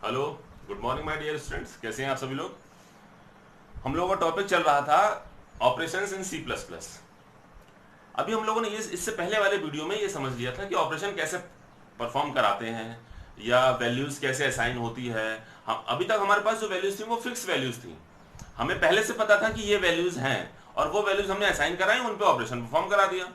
Hello, good morning my dear students. कैसे हैं आप सभी लोग। हम लोगों का टॉपिक चल रहा था operations in C plus plus. अभी हम लोगों ने इससे पहले वाले वीडियो में ये समझ लिया था कि ऑपरेशन कैसे परफॉर्म कराते हैं या वैल्यूज कैसे असाइन होती है। हम अभी तक हमारे पास जो वैल्यूज थी वो फिक्स वैल्यूज थी। हमें पहले से पता था कि ये वैल्यूज हैं और वो वैल्यूज हमने असाइन कराई, उन पे ऑपरेशन परफॉर्म करा दिया।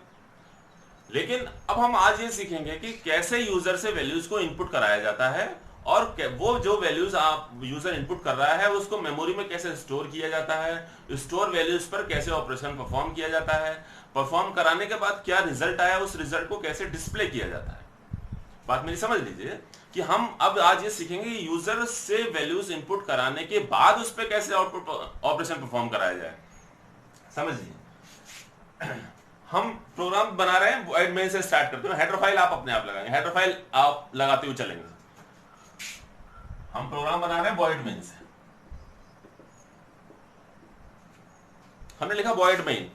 लेकिन अब हम आज ये सीखेंगे कि कैसे यूजर से वैल्यूज को इनपुट कराया जाता है और वो जो वैल्यूज आप यूजर इनपुट कर रहा है उसको मेमोरी में कैसे स्टोर किया जाता है, स्टोर वैल्यूज पर कैसे ऑपरेशन परफॉर्म किया जाता है, परफॉर्म कराने के बाद क्या रिजल्ट आया उस रिजल्ट को कैसे डिस्प्ले किया जाता है। बात मेरी समझ लीजिए कि हम अब आज ये सीखेंगे कि यूजर से वैल्यूज इनपुट कराने के बाद उस पर कैसे आउटपुट ऑपरेशन परफॉर्म कराया जाए। समझ लीजिए, हम प्रोग्राम बना रहे हैं, वॉइड मेन से स्टार्ट करते हैं। हेडर फाइल आप अपने आप लगाएंगे, हेडर फाइल आप लगाते हुए चलेंगे। हम प्रोग्राम बना रहे हैं वॉइड मेन से। हमने लिखा वॉइड मेन।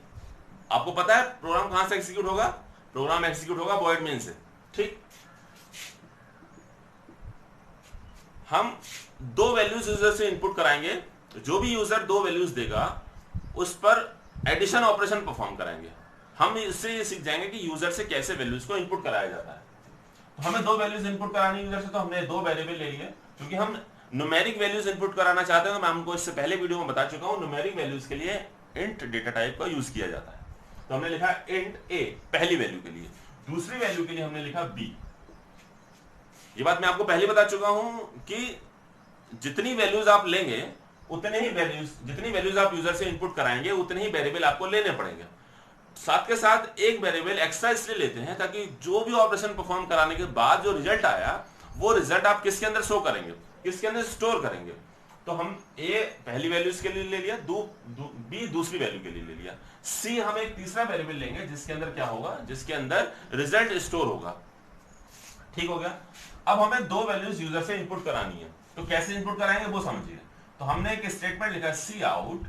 आपको पता है प्रोग्राम कहां से एग्जीक्यूट होगा? प्रोग्राम एग्जीक्यूट होगा वॉइड मेन से। ठीक, हम दो वैल्यूज यूजर से इनपुट कराएंगे। जो भी यूजर दो वैल्यूज देगा उस पर एडिशन ऑपरेशन परफॉर्म कराएंगे। हम इससे ये सीख जाएंगे कि यूजर से कैसे वैल्यूज को इनपुट कराया जाता है। तो हमें दो वैल्यूज इनपुट करानी यूजर से, तो हमने दो वेरिएबल ले लिए। क्योंकि हम न्यूमेरिक वैल्यूज इनपुट कराना चाहते हैं तो मैं हमको इससे पहले वीडियो में बता चुका हूं, न्यूमेरिक वैल्यूज के लिए इंट डेटा टाइप का यूज किया जाता है। तो हमने लिखा इंट ए पहली वैल्यू के लिए, दूसरी वैल्यू के लिए हमने लिखा बी। ये बात मैं आपको पहले बता चुका हूं कि जितनी वैल्यूज आप लेंगे उतने ही वैल्यूज, जितनी वैल्यूज आप यूजर से इनपुट कराएंगे उतने ही वेरिएबल आपको लेने पड़ेंगे। साथ के साथ एक वेरिएबल एक्स्ट्रा इसलिए लेते हैं ताकि जो भी ऑपरेशन परफॉर्म कराने के बाद जो रिजल्ट आया वो रिजल्ट आप किसके अंदर शो करेंगे, किसके अंदर स्टोर करेंगे। तो हम ए पहली वैल्यूज के लिए ले लिया, बी दूसरी वैल्यू के लिए ले लिया, सी हम एक तीसरा वेरिएबल लेंगे जिसके अंदर क्या होगा, जिसके अंदर रिजल्ट स्टोर होगा। ठीक हो गया। अब हमें दो वैल्यूज यूजर से इनपुट करानी है, तो कैसे इनपुट कराएंगे वो समझिए। तो हमने एक स्टेटमेंट लिखा सी आउट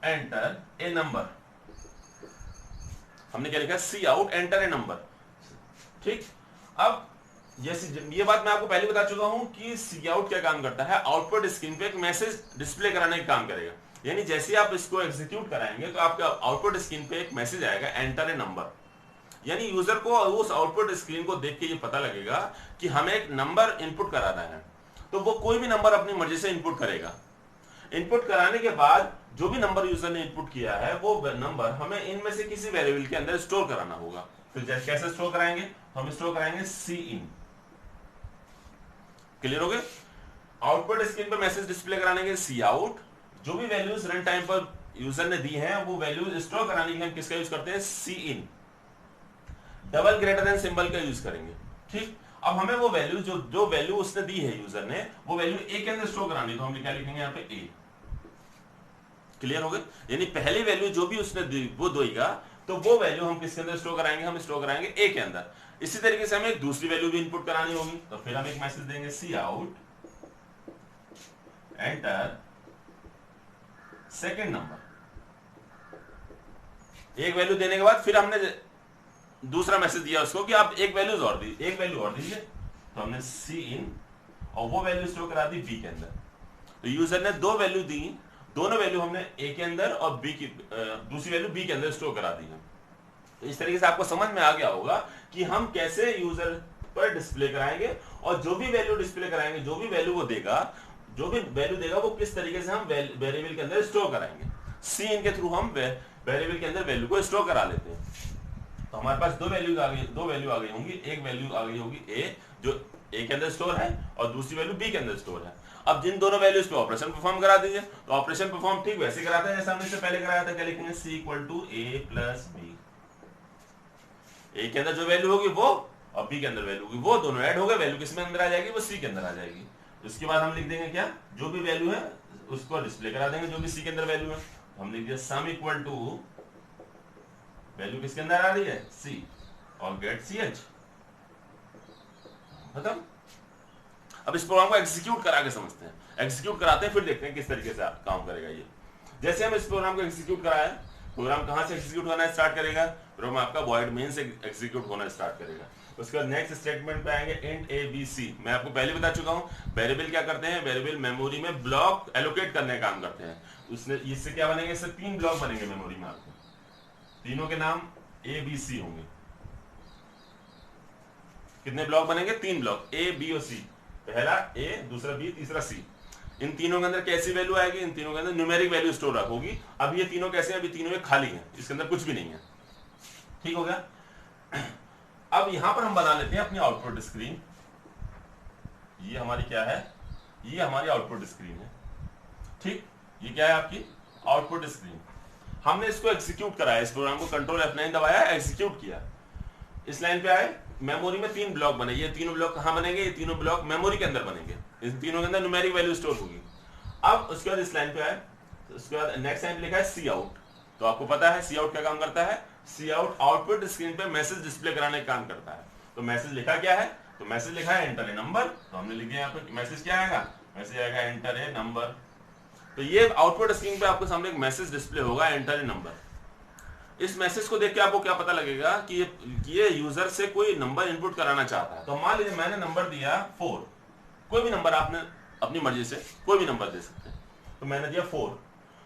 एंटर ए नंबर। हमने क्या लिखा? सी आउट एंटर ए नंबर। ठीक, अब जैसे ये बात मैं आपको पहले बता चुका हूं कि सी आउट क्या काम करता है, आउटपुट स्क्रीन पे एक मैसेज डिस्प्ले कराने का काम करेगा। यानी जैसे आप इसको एग्जीक्यूट कराएंगे तो आपका आउटपुट स्क्रीन पे एक मैसेज आएगा एंटर ए नंबर। यानी यूजर को उस आउटपुट स्क्रीन को देख के ये पता लगेगा कि हमें एक नंबर इनपुट कराना है। तो वो कोई भी नंबर अपनी मर्जी से इनपुट करेगा। इनपुट कराने के बाद जो भी नंबर यूजर ने इनपुट किया है वो नंबर हमें इनमें से किसी वेरिएबल के अंदर स्टोर कराना होगा। तो कैसे स्टोर कराएंगे? हम स्टोर कराएंगे सी इन। क्लियर हो गए? आउटपुट स्क्रीन पर मैसेज डिस्प्ले कराने के सी आउट, जो भी वैल्यूज रन टाइम पर यूजर ने दी हैं वो वैल्यूज स्टोर कराने के लिए हम किसका यूज करते हैं? सी इन। डबल ग्रेटर देन सिंबल का यूज करेंगे। ठीक, अब हमें वो वैल्यू जो वैल्यू उसने दी है यूजर ने, वो वैल्यू ए के अंदर स्टोर करानी है। तो हम क्या लिखेंगे यहाँ पे? ए। क्लियर हो गया? यानी पहली वैल्यू जो भी उसने दी वो देगा तो वो वैल्यू हम किसके अंदर स्टोर कराएंगे? हम स्टोर कराएंगे ए के अंदर। इसी तरीके से हमें एक दूसरी वैल्यू भी इनपुट करानी होगी। तो फिर हम एक मैसेज देंगे सी आउट एंटर सेकेंड नंबर। एक वैल्यू देने के बाद फिर हमने दूसरा मैसेज दिया उसको कि आप एक वैल्यूज और दी, एक वैल्यू और दीजिए। तो हमने सी इन और वो वैल्यू स्टोर करा दी बी के अंदर। तो यूजर ने दो वैल्यू दी, दोनों वैल्यू हमने ए के अंदर और बी की दूसरी वैल्यू बी के अंदर स्टोर करा दी है। तो इस तरीके से आपको समझ में आ गया होगा कि हम कैसे यूजर पर डिस्प्ले कराएंगे और जो भी वैल्यू डिस्प्ले कराएंगे, जो भी वैल्यू वो देगा, जो भी वैल्यू देगा वो किस तरीके से हम वेरिएबल के अंदर स्टोर कराएंगे। सी इन के थ्रू हम वेरिएबल के अंदर वैल्यू को स्टोर करा लेते हैं। तो हमारे पास दो वैल्यू आ गई होंगी। एक वैल्यू आ गई होगी ए जो ए के अंदर स्टोर है और दूसरी वैल्यू बी के अंदर स्टोर है। अब जिन दोनों वैल्यूज पे ऑपरेशन परफॉर्म करा दीजिए। तो ऑपरेशन परफॉर्म ठीक वैसे कराते हैं जैसे हमने इससे पहले कराया था। क्या लिखेंगे? C equal to A plus B. A के अंदर जो वैल्यू होगी वो और बी के अंदर वैल्यू होगी वो, दोनों ऐड हो गए, वैल्यू किस में अंदर आ जाएगी? वो सी के अंदर आ जाएगी। उसके बाद हम लिख देंगे क्या? जो भी वैल्यू है उसको डिस्प्ले करा देंगे जो भी सी के अंदर वैल्यू है। तो हम लिख दिया सम इक्वल टू वैल्यू किसके अंदर आ रही है? सी और गेट सी एच। खत्म। अब इस प्रोग्राम को एग्जीक्यूट करा के समझते हैं। एग्जीक्यूट कराते हैं फिर देखते हैं किस तरीके से काम करेगा ये। जैसे हम इस प्रोग्राम को एग्जीक्यूट कराया प्रोग्राम कहां से एग्जीक्यूट होना स्टार्ट करेगा, प्रोग्राम आपका वॉइड मेन से एग्जीक्यूट होना स्टार्ट करेगा। उसके बाद नेक्स्ट स्टेटमेंट पे आएंगे इंट ए बी सी। मैं आपको पहले बता चुका हूं वेरिएबल क्या करते हैं, वेरिएबल मेमोरी में ब्लॉक एलोकेट करने का काम करते हैं। उसने इससे क्या बनेंगे, इससे 3 ब्लॉक बनेंगे मेमोरी में आपको, तीनों के नाम ए बी सी होंगे। कितने ब्लॉक बनेंगे, 3 ब्लॉक, ए बी और सी। पहला ए, दूसरा बी, तीसरा सी। इन तीनों के अंदर कैसी वैल्यू आएगी, इन तीनों के अंदर न्यूमेरिक वैल्यू स्टोर होगी। अब ये तीनों कैसे हैं, अभी तीनों में खाली हैं, इसके अंदर कुछ भी नहीं है। ठीक हो गया। अब यहां पर हम बना लेते हैं अपनी आउटपुट स्क्रीन। ये हमारी क्या है, ये हमारी आउटपुट स्क्रीन है। ठीक, ये क्या है आपकी आउटपुट स्क्रीन। हमने इसको एग्जीक्यूट कराया, इस प्रोग्राम को कंट्रोल F9 दबाया, एग्जीक्यूट किया। इस लाइन पे आए, मेमोरी में 3 ब्लॉक बने। ये तीनों ब्लॉक कहां बनेंगे, ये तीनों ब्लॉक मेमोरी के अंदर बनेंगे। इन तीनों के अंदर न्यूमेरिक वैल्यू स्टोर होगी। अब उसके बाद इस लाइन पे आए, तो उसके बाद नेक्स्ट लाइन पे लिखा है सी आउट। तो आपको पता है सी आउट क्या काम करता है, सी आउट आउटपुट स्क्रीन पे मैसेज डिस्प्ले कराने का काम करता है। तो मैसेज लिखा क्या है, तो मैसेज लिखा है एंटर ए नंबर। तो हमने लिखे यहाँ पे मैसेज क्या आएगा, मैसेज आएगा एंटर ए नंबर। तो ये आउटपुट स्क्रीन पे आपको सामने एक मैसेज डिस्प्ले होगा, एंटर ए नंबर। इस मैसेज को देख के आपको क्या पता लगेगा कि ये यूजर से कोई नंबर इनपुट कराना चाहता है। तो मान लीजिए मैंने नंबर दिया 4, कोई भी नंबर आपने अपनी मर्जी से कोई भी नंबर दे सकते हैं। तो मैंने दिया 4।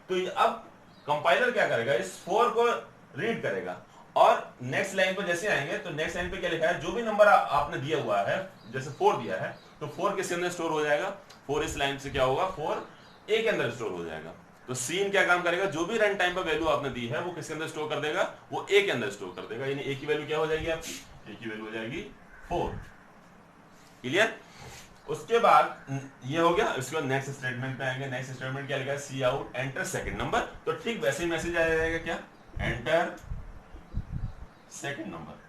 तो अब कंपाइलर क्या करेगा, इस 4 को रीड करेगा और नेक्स्ट लाइन पर जैसे आएंगे तो नेक्स्ट लाइन पे क्या लिखा है, जो भी नंबर आपने दिया हुआ है, जैसे 4 दिया है तो 4 किसके अंदर स्टोर हो जाएगा, 4 इस लाइन से क्या होगा, 4 ए के अंदर स्टोर हो जाएगा। तो सीन क्या काम करेगा, जो भी रन टाइम पर वैल्यू आपने दी है वो किसके अंदर स्टोर कर देगा, वो ए के अंदर स्टोर कर देगा। यानी ए की वैल्यू क्या हो जाएगी आपकी, ए की वैल्यू हो जाएगी 4। क्लियर। उसके बाद ये हो गया। उसके बाद नेक्स्ट स्टेटमेंट पे आएंगे। नेक्स्ट स्टेटमेंट क्या लिखा है, सी आउट एंटर सेकंड नंबर। तो ठीक वैसे ही मैसेज आ जाएगा क्या, एंटर सेकंड नंबर।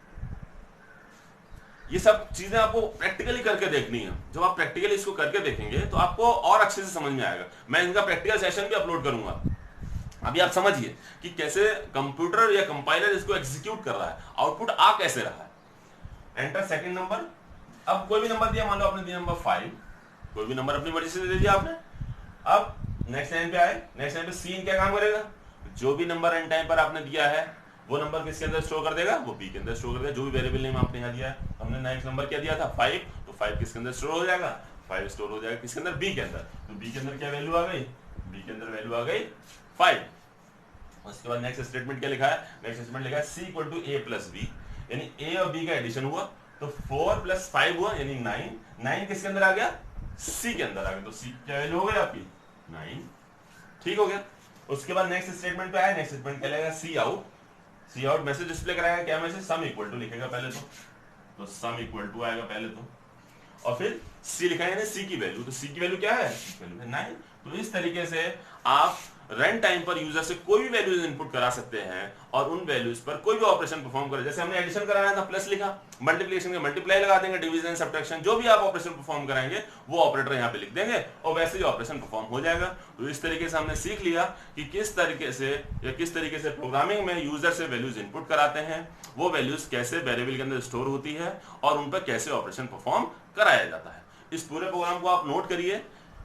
ये सब चीजें आपको प्रैक्टिकली करके देखनी है। जब आप प्रैक्टिकली इसको करके देखेंगे तो आपको और अच्छे से समझ में आएगा। मैं इनका प्रैक्टिकल सेशन भी अपलोड करूंगा। अभी आप समझिए कि कैसे कंप्यूटर या कंपाइलर इसको एग्जीक्यूट कर रहा है, आउटपुट आ कैसे रहा है। Enter second number. अब कोई भी नंबर दिया, मान लो आपने दिया नंबर 5, कोई भी नंबर अपनी मर्जी से दे दिया आपने। अब नेक्स्ट लाइन पे आए, नेक्स्ट लाइन पे सीन क्या काम करेगा, जो भी नंबर एंड टाइम पर आपने दिया है वो नंबर किसके अंदर स्टोर कर देगा, वो बी के अंदर स्टोर कर देगा। जो भी वेरिएबल नेम आपने यहाँ दिया है, हमने नेक्स्ट नंबर क्या दिया था 5, तो 5 किसके अंदर स्टोर हो जाएगा, 5 स्टोर हो जाएगा किसके अंदर, बी के अंदर। तो बी के अंदर क्या वैल्यू आ गई, बी के अंदर वैल्यू आ गई 5। उसके बाद नेक्स्ट स्टेटमेंट क्या लिखा है, नेक्स्ट स्टेटमेंट लिखा है C equal to A plus B, यानी ए और बी का एडिशन हुआ तो 4 प्लस 5 हुआ यानी 9। 9 किसके अंदर आ गया, सी के अंदर आ गया। तो सी क्या वैल्यू हो गई आपकी 9। ठीक हो गया। उसके बाद नेक्स्ट स्टेटमेंट पे आया। नेक्स्ट स्टेटमेंट क्या लिखेगा, सी आउट। सी आउट मैसेज डिस्प्ले कराएगा, क्या मैसेज, सम इक्वल टू लिखेगा पहले तो सम इक्वल टू आएगा पहले तो, और फिर सी लिखा है सी की वैल्यू। तो सी की वैल्यू क्या है, वैल्यू है 9। तो इस तरीके से आप रन टाइम पर यूजर से कोई भी वैल्यूज इनपुट करा सकते हैं और उन वैल्यूज पर कोई भी ऑपरेशन परफॉर्म करे। जैसे हमने एडिशन कराया था, प्लस लिखा, मल्टीप्लिकेशन का मल्टीप्लाई लगा देंगे, डिवीजन सब्ट्रैक्शन जो भी आप ऑपरेशन परफॉर्म कराएंगे वो ऑपरेटर यहाँ पे लिख देंगे और वैसे ही ऑपरेशन परफॉर्म हो जाएगा। तो इस तरीके से हमने सीख लिया कि किस तरीके से प्रोग्रामिंग में यूजर से वैल्यूज इनपुट कराते हैं, वो वैल्यूज कैसे वेरिएबल के अंदर स्टोर होती है और उन पर कैसे ऑपरेशन परफॉर्म कराया जाता है। इस पूरे प्रोग्राम को आप नोट करिए,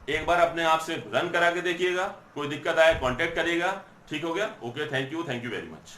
एक बार अपने आप से रन करा के देखिएगा, कोई दिक्कत आए कांटेक्ट करिएगा। ठीक हो गया, okay, thank you very much.